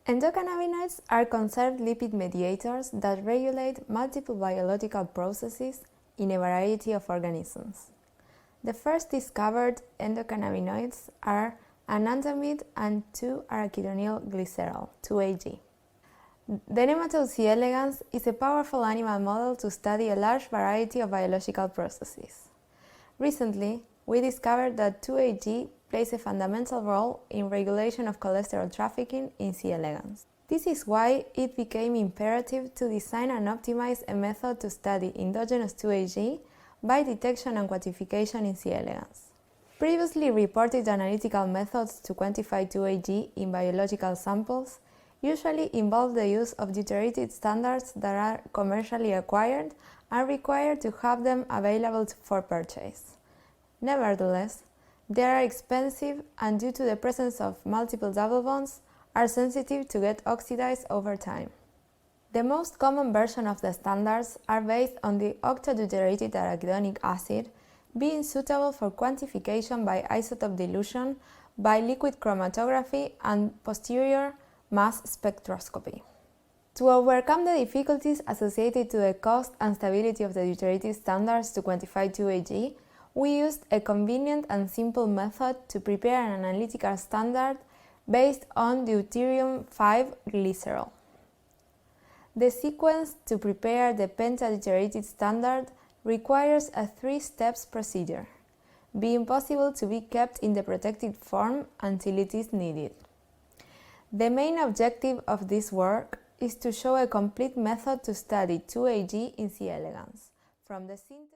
Endocannabinoids are conserved lipid mediators that regulate multiple biological processes in a variety of organisms. The first discovered endocannabinoids are anandamide and 2-arachidonyl glycerol, 2-AG. The nematode C. elegans is a powerful animal model to study a large variety of biological processes. Recently, we discovered that 2-AG plays a fundamental role in regulation of cholesterol trafficking in C. elegans. This is why it became imperative to design and optimize a method to study endogenous 2-AG by detection and quantification in C. elegans. Previously reported analytical methods to quantify 2-AG in biological samples usually involve the use of deuterated standards that are commercially acquired and required to have them available for purchase. Nevertheless, they are expensive and due to the presence of multiple double bonds, are sensitive to get oxidized over time. The most common version of the standards are based on the octadeutylated arachidonic acid, being suitable for quantification by isotope dilution by liquid chromatography and posterior mass spectroscopy. To overcome the difficulties associated to the cost and stability of the deuterated standards to quantify 2-AG, we used a convenient and simple method to prepare an analytical standard based on deuterium-5 glycerol. The sequence to prepare the penta-deuterated standard requires a 3-step procedure, being possible to be kept in the protected form until it is needed. The main objective of this work is to show a complete method to study 2-AG in C. elegans, from the synthesis